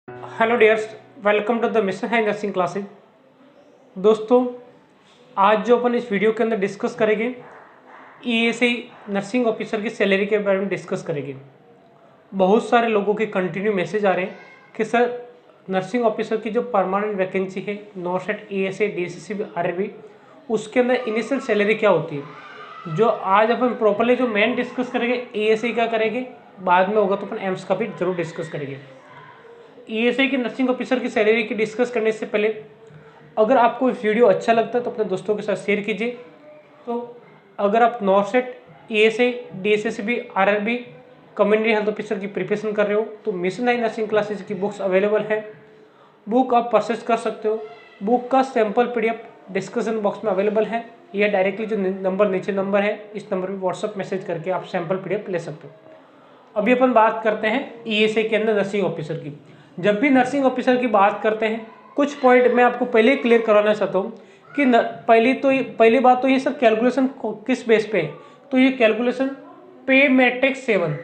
Hello dears, welcome to the mission है nursing classes. दोस्तों, आज जो अपन इस वीडियो के अंदर डिस्कस करेंगे ईएसआई नर्सिंग ऑफिसर की सैलरी के बारे में डिस्कस करेंगे। बहुत सारे लोगों के कंटिन्यू मैसेज आ रहे हैं कि सर नर्सिंग ऑफिसर की जो परमानेंट वैकेंसी है नॉर्सेट ईएसआई डीसीसी आरआरबी, उसके अंदर इनिशियल सैलरी क्या होती है। जो आज अपन प्रॉपरली जो मेन डिस्कस करेंगे ईएसआई का करेंगे, बाद में होगा तो अपन एम्स का भी जरूर डिस्कस करेंगे। ईएसआई की नर्सिंग ऑफिसर की सैलरी की डिस्कस करने से पहले अगर आपको इस वीडियो अच्छा लगता है तो अपने दोस्तों के साथ शेयर कीजिए। तो अगर आप नॉर्सेट ESI DSSB RRB community health officer की प्रिपरेशन कर रहे हो तो मिशन है नर्सिंग क्लासेस की बुक्स अवेलेबल है। बुक आप परचेज कर सकते हो। बुक का सैंपल पीडीएफ डिस्क्रिप्शन बॉक्स में अवेलेबल है, या डायरेक्टली जो नंबर नीचे नंबर है इस नंबर पर व्हाट्सअप मैसेज करके आप सैंपल पीडीएफ ले सकते हो। अभी अपन बात करते हैं ईएसआई के अंदर नर्सिंग ऑफिसर की। जब भी नर्सिंग ऑफिसर की बात करते हैं कुछ पॉइंट मैं आपको पहले क्लियर कराना चाहता हूँ कि पहली बात तो ये सर कैलकुलेशन किस बेस पे है। तो ये कैलकुलेशन पे मैट्रिक्स 7,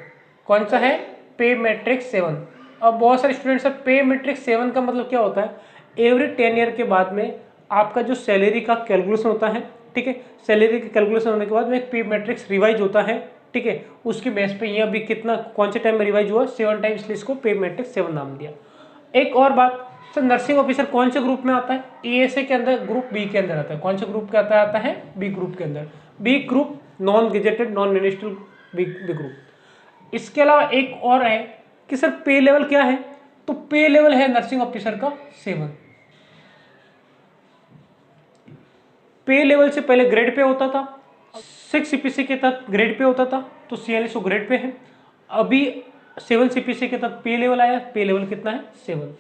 कौन सा है, पे मैट्रिक्स 7। अब बहुत सारे स्टूडेंट सर पे मैट्रिक्स 7 का मतलब क्या होता है, एवरी 10 ईयर के बाद में आपका जो सैलरी का कैलकुलेशन होता है, ठीक है, सैलरी का कैलकुलेशन होने के बाद में एक पे मैट्रिक्स रिवाइज होता है, ठीक है, उसके बेस पे ये अभी कितना कौन से टाइम में रिवाइज हुआ 7 टाइम्स, इसलिए इसको पे मैट्रिक्स 7 नाम दिया। एक और बात सर, नर्सिंग ऑफिसर कौन से ग्रुप में आता है, ईएसआई के अंदर ग्रुप बी के अंदर आता है। कौन से ग्रुप के आता है बी ग्रुप के अंदर। B group non gazetted non ministerial B group. इसके अलावा एक और है कि सर पे लेवल क्या है, तो पे लेवल है नर्सिंग ऑफिसर का 7। पे लेवल से पहले ग्रेड पे होता था, 6 सीपीसी के तहत ग्रेड पे होता था, तो सीएलएसओ ग्रेड पे है। अभी 7 सीपीसी के तहत पे लेवल आया, पे लेवल कितना है 7।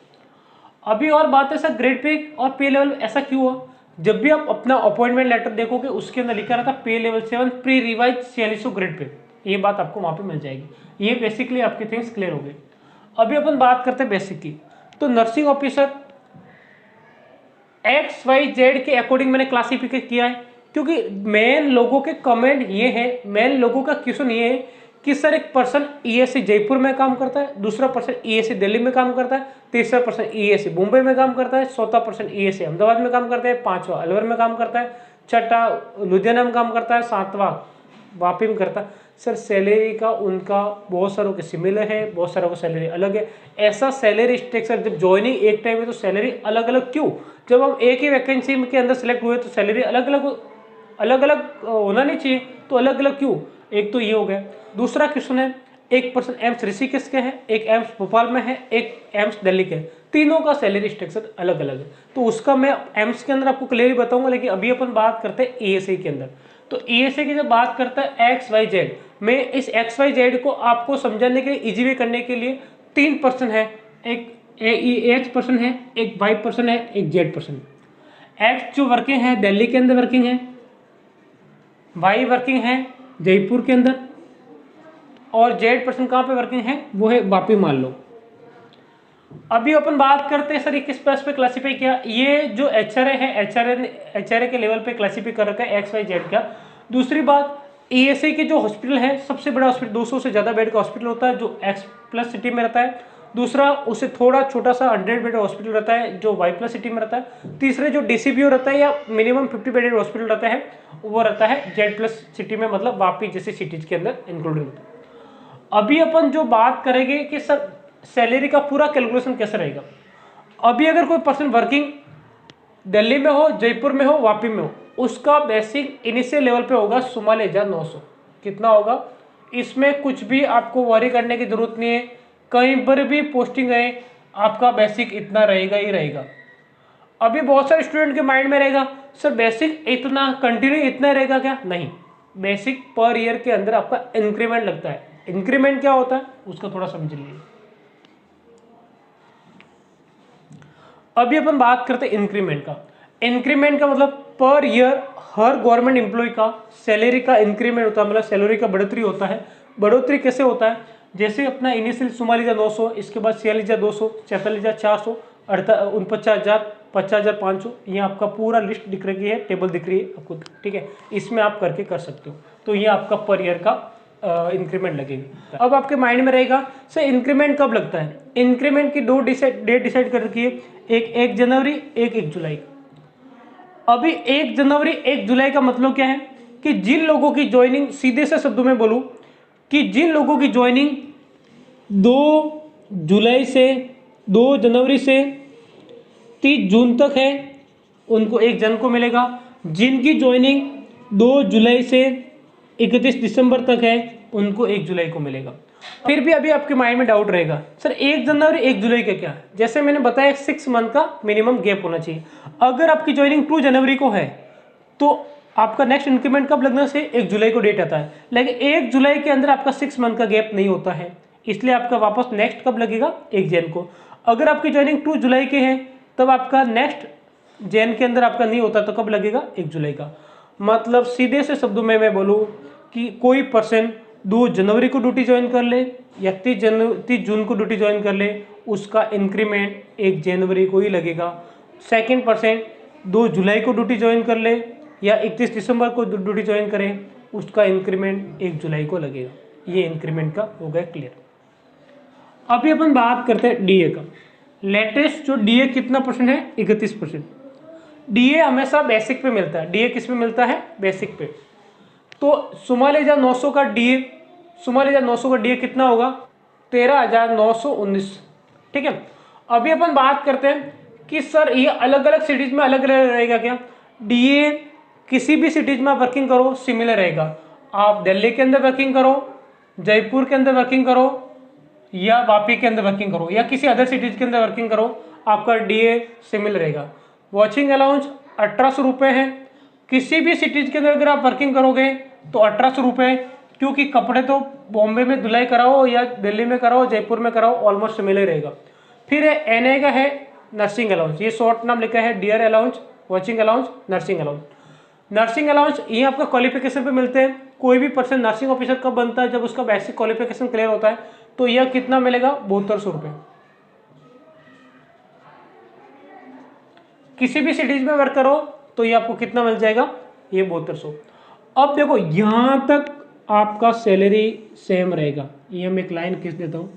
अभी और बात है सर ग्रेड पे और पे लेवल ऐसा क्यों हुआ, जब भी आप अपना अपॉइंटमेंट लेटर देखोगे उसके अंदर लिखा रहता pay level 7 pre revise CLSO grade pay, ये बात आपको वहां पे मिल जाएगी। ये बेसिकली आपकी थिंग्स क्लियर हो गई। अभी अपन बात करते हैं बेसिक की। तो nursing officer X Y Z के अकॉर्डिंग मैंने क्लासिफिकेट किया है, क्योंकि मेन लोगों के कमेंट ये है, मेन लोगों का क्वेश्चन ये है कि सर एक पर्सन ईएससी जयपुर में काम करता है, दूसरा पर्सन ईएससी दिल्ली में काम करता है, तीसरा पर्सन ईएससी मुंबई में काम करता है, चौथा पर्सन ईएससी अहमदाबाद में काम करता है, पांचवा अलवर में काम करता है, छठा लुधियाना में काम करता है, सातवां वापी में करता है। सर सैलरी का उनका बहुत सारों के सिमिलर है, बहुत सारों का सैलरी अलग है। ऐसा सैलरी स्ट्रक्चर जब ज्वाइनिंग एक टाइम है तो सैलरी अलग अलग क्यों, जब हम एक ही वैकेंसी के अंदर सेलेक्ट हुए तो सैलरी अलग अलग होना नहीं चाहिए, तो अलग अलग क्यों। एक तो ये हो गया। दूसरा क्वेश्चन है, एक पर्सन एम्स ऋषिकेश के है, एक एम्स भोपाल में है, एक एम्स दिल्ली के है, तीनों का सैलरी स्ट्रक्चर अलग अलग है। तो उसका मैं एम्स के अंदर आपको क्लियरली बताऊंगा, लेकिन अभी अपन बात करते हैं ईएसआई के अंदर। तो ईएसआई की जब बात करता है एक्स वाई जेड, मैं इस एक्स वाई जेड को आपको समझाने के लिए इजी वे करने के लिए 3 पर्सन है, एक एक्स पर्सन है, एक वाई पर्सन है, एक जेड पर्सन। एक्स जो वर्किंग है दिल्ली के अंदर वर्किंग है, वाई वर्किंग है जयपुर के अंदर, और जेड पर्सन कहाँ पे वर्किंग है वो है वापी मान लो। अभी अपन बात करते हैं सर ये किस बेस पे क्लासीफाई किया, ये जो एचआरए है एचआरए के लेवल पे क्लासीफाई कर रखा है एक्स वाई जेड का। दूसरी बात, ईएसआई के जो हॉस्पिटल है सबसे बड़ा हॉस्पिटल 200 से ज्यादा बेड का हॉस्पिटल होता है जो एक्स प्लस सिटी में रहता है। दूसरा उससे थोड़ा छोटा सा 100 बेड हॉस्पिटल रहता है जो वाई प्लस सिटी में रहता है। तीसरे जो डीसीबीओ रहता है या मिनिमम 50 बेडेड हॉस्पिटल रहता है वो रहता है जेड प्लस सिटी में, मतलब वापी जैसे सिटीज के अंदर इंक्लूडेड होता है। अभी अपन जो बात करेंगे कि सर सैलरी का पूरा कैलकुलेशन कैसे रहेगा। अभी अगर कोई पर्सन वर्किंग दिल्ली में हो, जयपुर में हो, वापी में हो, उसका बेसिक इनिशियल लेवल पे होगा 44,900। कितना होगा, इसमें कुछ भी आपको वरी करने की जरूरत नहीं है, कहीं पर भी पोस्टिंग है आपका बेसिक इतना रहेगा ही रहेगा। अभी बहुत सारे स्टूडेंट के माइंड में रहेगा सर बेसिक इतना कंटिन्यू इतना रहेगा क्या, नहीं, बेसिक पर ईयर के अंदर आपका इंक्रीमेंट लगता है। इंक्रीमेंट क्या होता है उसका थोड़ा समझ लीजिए। अभी अपन बात करते हैं इंक्रीमेंट का। इंक्रीमेंट का मतलब पर ईयर हर गवर्नमेंट एम्प्लॉय का सैलरी का इंक्रीमेंट होता है, मतलब सैलरी का बढ़ोतरी होता है। बढ़ोतरी कैसे होता है, जैसे अपना इनिशियल 44,900, इसके बाद 46,200, 46,400, 49,000, 50,500, ये आपका पूरा लिस्ट दिख रही है, टेबल दिख रही है आपको, ठीक है, इसमें आप करके कर सकते हो। तो ये आपका पर ईयर का इंक्रीमेंट लगेगी। अब आपके माइंड में रहेगा सर इंक्रीमेंट कब लगता है। इंक्रीमेंट की दो डेट डिसाइड कर रखी है, एक 1 जनवरी, एक 1 जुलाई। अभी 1 जनवरी 1 जुलाई का मतलब क्या है कि जिन लोगों की ज्वाइनिंग, सीधे से शब्दों में बोलूं कि जिन लोगों की ज्वाइनिंग 2 जनवरी से 30 जून तक है उनको 1 जन को मिलेगा। जिनकी ज्वाइनिंग 2 जुलाई से 31 दिसंबर तक है उनको 1 जुलाई को मिलेगा। फिर भी अभी आपके माइंड में डाउट रहेगा सर 1 जनवरी 1 जुलाई का क्या है। जैसे मैंने बताया 6 मंथ का मिनिमम गैप होना चाहिए। अगर आपकी ज्वाइनिंग 2 जनवरी को है तो आपका नेक्स्ट इंक्रीमेंट कब लगना से 1 जुलाई को डेट आता है, लेकिन 1 जुलाई के अंदर आपका 6 मंथ का गैप नहीं होता है, इसलिए आपका वापस नेक्स्ट कब लगेगा 1 जैन को। अगर आपकी ज्वाइनिंग 2 जुलाई के है तब आपका नेक्स्ट जैन के अंदर आपका नहीं होता तो कब लगेगा 1 जुलाई का। मतलब सीधे से शब्दों में मैं बोलूँ कि कोई पर्सन 2 जनवरी को ड्यूटी ज्वाइन कर ले या 30 जून को ड्यूटी ज्वाइन कर ले उसका इंक्रीमेंट 1 जनवरी को ही लगेगा। सेकेंड पर्सन 2 जुलाई को ड्यूटी ज्वाइन कर ले या 31 दिसंबर को ड्यूटी ज्वाइन करें उसका इंक्रीमेंट 1 जुलाई को लगेगा। ये इंक्रीमेंट का हो गया क्लियर। अभी अपन बात करते हैं डीए का। लेटेस्ट जो डीए कितना परसेंट है 31%। डीए हमेशा बेसिक पे मिलता है। डीए किस पे मिलता है बेसिक पे। तो 44,900 का डीए, 44,900 का डीए कितना होगा 13,919। ठीक है। अभी अपन बात करते हैं कि सर ये अलग अलग सिटीज में अलग अलग रहेगा क्या। डीए किसी भी सिटीज में वर्किंग करो सिमिलर रहेगा। आप दिल्ली के अंदर वर्किंग करो, जयपुर के अंदर वर्किंग करो या वापी के अंदर वर्किंग करो या किसी अदर सिटीज के अंदर वर्किंग करो आपका डीए सिमिलर रहेगा। वॉचिंग अलाउंस 1800 रुपये है। किसी भी सिटीज के अंदर अगर आप वर्किंग करोगे तो 1800 रुपये, क्योंकि कपड़े तो बॉम्बे में धुलाई कराओ या दिल्ली में कराओ जयपुर में कराओ ऑलमोस्ट सिमिलर रहेगा। फिर है एनए का है नर्सिंग अलाउंस, ये शॉर्ट नाम लिखा है dear allowance, watching allowance, nursing allowance. Nursing allowance ये आपका क्वालिफिकेशन पे मिलते हैं। कोई भी पर्सन नर्सिंग ऑफिसर कब बनता है जब उसका बेसिक क्वालिफिकेशन क्लियर होता है। तो यह कितना मिलेगा 7200 रुपये। किसी भी सिटीज में वर्क करो तो ये आपको कितना मिल जाएगा ये 7200। अब देखो यहां तक आपका सैलरी सेम रहेगा। ये मैं एक लाइन खींच देता हूं।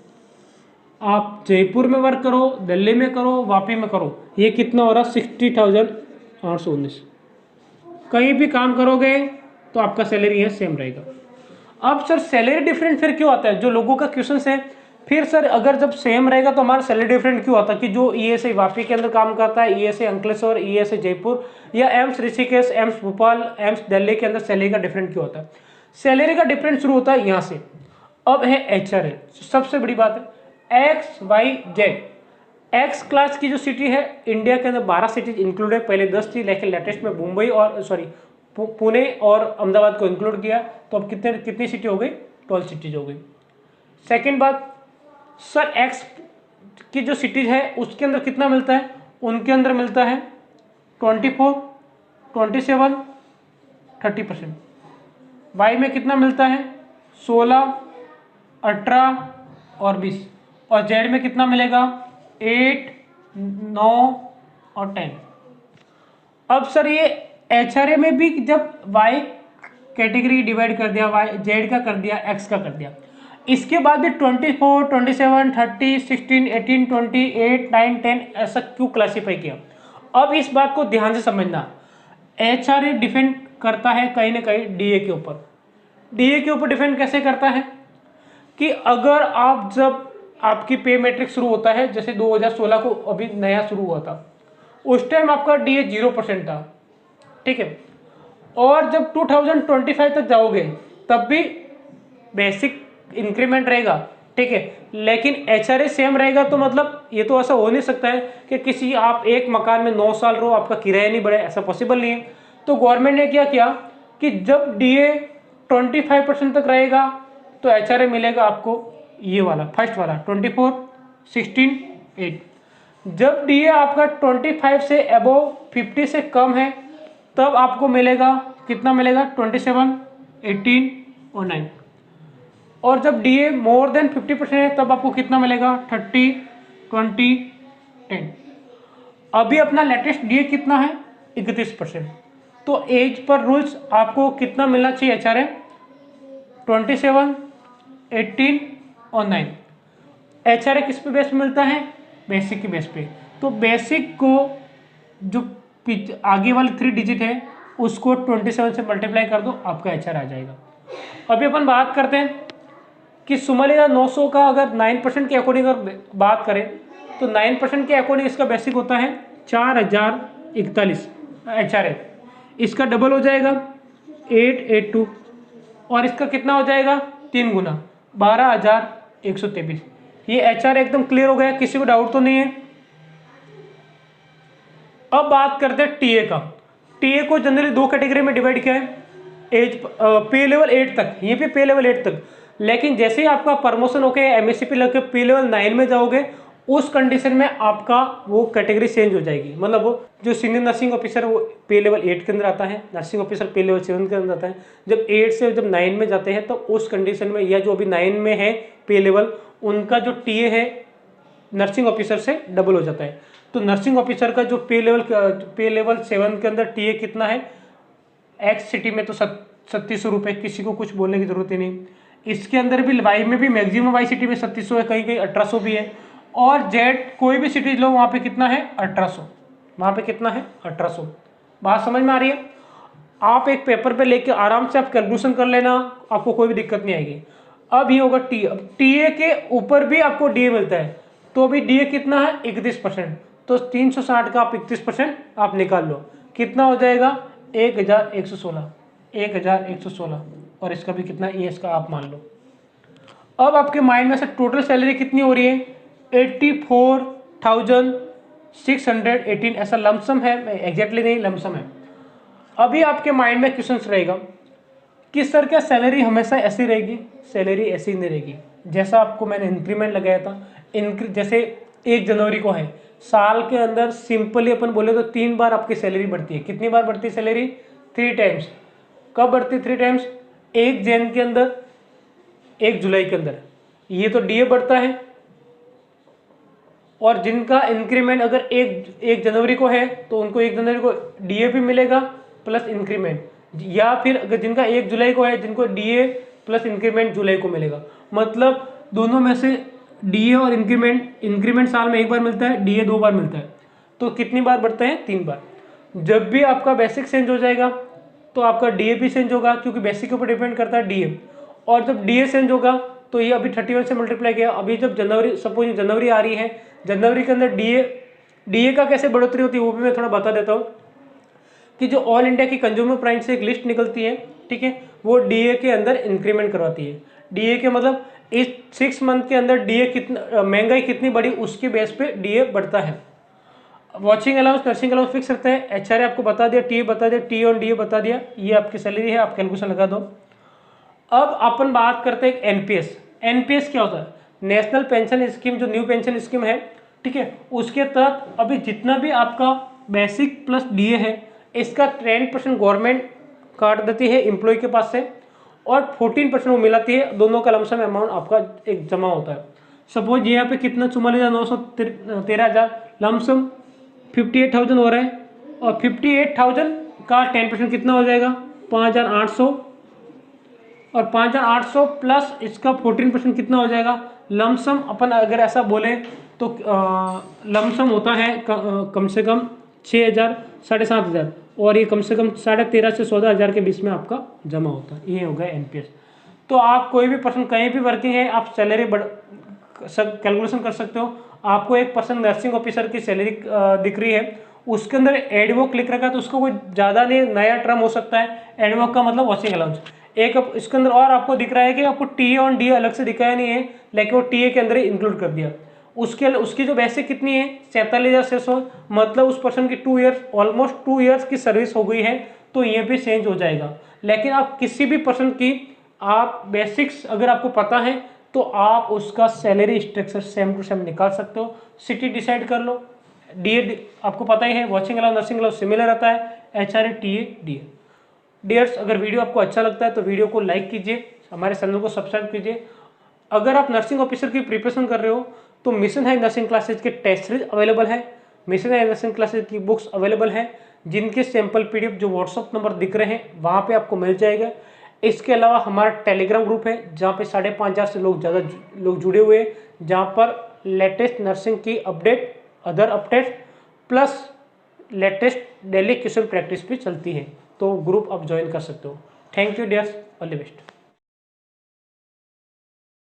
आप जयपुर में वर्क करो, दिल्ली में करो, वापी में करो, ये कितना हो रहा 60,819। कहीं भी काम करोगे तो आपका सैलरी है सेम रहेगा। अब सर सैलरी डिफरेंट फिर क्यों आता है, जो लोगों का क्वेश्चन है फिर सर अगर जब सेम रहेगा तो हमारा सैलरी डिफरेंट क्यों आता है कि जो ईएसआई वापी के अंदर काम करता है, ईएसआई अंकलेश्वर, ईएसआई जयपुर या AIIMS Rishikesh, AIIMS Bhopal, AIIMS Delhi के अंदर सैलरी का डिफरेंट क्यों होता है। सैलरी का डिफरेंट शुरू होता है यहाँ से। अब है एचआरए, सबसे बड़ी बात है X Y Z. X class की जो सिटी है इंडिया के अंदर 12 सिटीज इंक्लूड है, पहले 10 थी लेकिन लेटेस्ट में मुंबई और पुणे और अहमदाबाद को इंक्लूड किया। तो अब कितनी सिटी हो गई 12 सिटीज हो गई। सेकेंड बात सर एक्स की जो सिटीज है उसके अंदर कितना मिलता है, उनके अंदर मिलता है 24, 27, 30%। वाई में कितना मिलता है 16, 18 और 20। और जेड में कितना मिलेगा 8, 9 और 10। अब सर ये एचआरए में भी जब वाई कैटेगरी डिवाइड कर दिया, वाई जेड का कर दिया, एक्स का कर दिया, इसके बाद भी 24, 27, 30, 16, 18, 28, 9, 10 ऐसा क्यों क्लासीफाई किया। अब इस बात को ध्यान से समझना, एचआरए डिपेंड करता है कहीं ना कहीं डीए के ऊपर। डीए के ऊपर डिपेंड कैसे करता है कि अगर आप जब आपकी पे मैट्रिक शुरू होता है, जैसे 2016 को अभी नया शुरू हुआ था, उस टाइम आपका डीए 0% था, ठीक है। और जब 2025 तक जाओगे तब भी बेसिक इंक्रीमेंट रहेगा, ठीक है, लेकिन एचआरए सेम रहेगा। तो मतलब ये तो ऐसा हो नहीं सकता है कि किसी आप एक मकान में 9 साल रहो आपका किराया नहीं बढ़े, ऐसा पॉसिबल नहीं है। तो गवर्नमेंट ने क्या किया कि जब डीए 25% तक रहेगा तो एचआरए मिलेगा आपको ये वाला फर्स्ट वाला 24, 16, 8। जब डीए आपका 25 से अबव 50 से कम है तब आपको मिलेगा कितना मिलेगा 27, 18 और 9। और जब डीए मोर देन 50% है तब आपको कितना मिलेगा 30, 20, 10। अभी अपना लेटेस्ट डीए कितना है 31%। तो एज पर रूल्स आपको कितना मिलना चाहिए एचआरए 27, 18 और 9। HRA किस पे बेस पे मिलता है? बेसिक के बेस पे। तो बेसिक को जो आगे वाले 3 डिजिट है उसको 27 से मल्टीप्लाई कर दो, आपका HR आ जाएगा। अभी अपन बात करते हैं कि सुमलिया 900 का अगर 9% के अकॉर्डिंग अगर बात करें तो 9% के अकॉर्डिंग इसका बेसिक होता है 4041 HRA। इसका डबल हो जाएगा 882 और इसका कितना हो जाएगा 3 गुना 12123। ये HR एकदम क्लियर हो गया, किसी को डाउट तो नहीं है। अब बात करते हैं टीए का। टीए को जनरली 2 कैटेगरी में डिवाइड किया है, एज पे लेवल 8 तक, ये भी पे लेवल 8 तक। लेकिन जैसे ही आपका प्रमोशन होकर MSc लग पे लेवल 9 में जाओगे उस कंडीशन में आपका वो कैटेगरी चेंज हो जाएगी। मतलब वो जो सीनियर नर्सिंग ऑफिसर वो पे लेवल 8 के अंदर आता है, नर्सिंग ऑफिसर पे लेवल 7 के अंदर आता है। जब 8 से जब 9 में जाते हैं तो उस कंडीशन में, या जो अभी 9 में है पे लेवल, उनका जो टीए है नर्सिंग ऑफिसर से डबल हो जाता है। तो नर्सिंग ऑफिसर का जो पे लेवल 7 के अंदर टीए कितना है, एक्स सिटी में तो 3700 रुपये, किसी को कुछ बोलने की जरूरत ही नहीं। इसके अंदर भी वाई में भी मैक्सिमम वाई सिटी में 3700 है, कहीं कहीं 1800 भी है। और जेड कोई भी सिटी लो वहाँ पे कितना है 1800, वहाँ पे कितना है 1800। बात समझ में आ रही है? आप एक पेपर पे लेके आराम से आप कैलकुलेशन कर लेना, आपको कोई भी दिक्कत नहीं आएगी। अब ये होगा टी। अब टीए के ऊपर भी आपको डीए मिलता है, तो अभी डीए कितना है 31%, तो 360 का आप 31% आप निकाल लो, कितना हो जाएगा 1116 और इसका भी कितना ईएस का आप मान लो। अब आपके माइंड में से टोटल सैलरी कितनी हो रही है 84,618, ऐसा लमसम है, एग्जैक्टली नहीं लमसम है। अभी आपके माइंड में क्वेश्चन रहेगा कि सर क्या सैलरी हमेशा ऐसी रहेगी? सैलरी ऐसी नहीं रहेगी। जैसा आपको मैंने इंक्रीमेंट लगाया था, जैसे 1 जनवरी को है, साल के अंदर सिंपली अपन बोले तो 3 बार आपकी सैलरी बढ़ती है। कितनी बार बढ़ती है सैलरी? 3 टाइम्स। कब बढ़ती है 3 टाइम्स? 1 जन के अंदर, 1 जुलाई के अंदर। ये तो डीए बढ़ता है, और जिनका इंक्रीमेंट अगर 1 जनवरी को है तो उनको 1 जनवरी को डीए भी मिलेगा प्लस इंक्रीमेंट, या फिर अगर जिनका 1 जुलाई को है जिनको डीए प्लस इंक्रीमेंट जुलाई को मिलेगा। मतलब दोनों में से डीए और इंक्रीमेंट साल में 1 बार मिलता है, डीए 2 बार मिलता है। तो कितनी बार बढ़ते हैं? 3 बार। जब भी आपका बेसिक चेंज हो जाएगा तो आपका डीए भी चेंज होगा, क्योंकि बेसिक के ऊपर डिपेंड करता है डीए। और जब डीए चेंज होगा तो ये अभी 31 से मल्टीप्लाई किया, अभी जब जनवरी, सपोज जनवरी आ रही है, जनवरी के अंदर डीए का कैसे बढ़ोतरी होती है वो भी मैं थोड़ा बता देता हूँ। कि जो ऑल इंडिया की कंज्यूमर प्राइस से एक लिस्ट निकलती है, ठीक है, वो डीए के अंदर इंक्रीमेंट करवाती है। डीए के मतलब इस 6 मंथ के अंदर डीए कितना, महंगाई कितनी बढ़ी उसके बेस पे डीए बढ़ता है। Watching allowance, nursing allowance fix रखता है, एचआरए आपको बता दिया, टीए बता दिया, टी और डीए बता दिया, ये आपकी सैलरी है, आप कैलकुलेशन लगा दो। अब अपन बात करते हैं एनपीएस। एनपीएस क्या होता है? नेशनल पेंशन स्कीम, जो न्यू पेंशन स्कीम है, ठीक है, उसके तहत अभी जितना भी आपका बेसिक प्लस डीए है इसका 10% गवर्नमेंट काट देती है एम्प्लॉय के पास से, और 14% वो मिलाती है, दोनों का लमसम अमाउंट आपका एक जमा होता है। सपोज यहाँ पे कितना 44,913,000 लमसम 58,000 हो रहा है, और 58,000 का 10% कितना हो जाएगा 5,800, और 5,800 प्लस इसका 14% कितना हो जाएगा लमसम। अपन अगर ऐसा बोले तो लमसम होता है कम से कम 6,000 7,500, और ये कम से कम 13,500 से 14,000 के बीच में आपका जमा होता है। ये हो गया एनपीएस। तो आप कोई भी पर्सन कहीं भी वर्किंग है, आप सैलरी कैलकुलेशन कर सकते हो। आपको एक पर्सन नर्सिंग ऑफिसर की सैलरी दिख रही है, उसके अंदर एडवोक लिख रखा है, तो उसको कोई ज़्यादा नहीं, नया टर्म हो सकता है। एडवोक का मतलब वॉचिंग अलाउंस। एक इसके अंदर और आपको दिख रहा है कि आपको टी और डी अलग से दिखाया नहीं है, लेकिन वो टी के अंदर ही इंक्लूड कर दिया। उसकी जो बेसिक कितनी है 47,600, मतलब उस पर्सन की 2 ईयर्स, ऑलमोस्ट 2 ईयर्स की सर्विस हो गई है, तो ये भी चेंज हो जाएगा। लेकिन आप किसी भी पर्सन की आप बेसिक्स अगर आपको पता है तो आप उसका salary structure same to same निकाल सकते हो। सिटी डिसाइड कर लो, डीए आपको पता ही है, watching allowance nursing allowance similar रहता है, एचआरए टीए डीए। डियर्स, अगर वीडियो आपको अच्छा लगता है तो वीडियो को लाइक कीजिए, हमारे चैनल को सब्सक्राइब कीजिए। अगर आप नर्सिंग ऑफिसर की प्रिपरेशन कर रहे हो तो मिशन हाई नर्सिंग क्लासेज के टेस्ट सीरीज अवेलेबल है, मिशन हाई नर्सिंग क्लासेज की बुक्स अवेलेबल है, जिनके सैंपल पीडीएफ जो व्हाट्सअप नंबर दिख रहे हैं वहाँ पे आपको मिल जाएगा। इसके अलावा हमारा टेलीग्राम ग्रुप है जहाँ पे 5,500 से ज़्यादा लोग जुड़े हुए हैं, जहाँ पर लेटेस्ट नर्सिंग की update, other update plus latest daily question practice भी चलती है। तो ग्रुप आप ज्वाइन कर सकते हो। Thank you dears, all the best.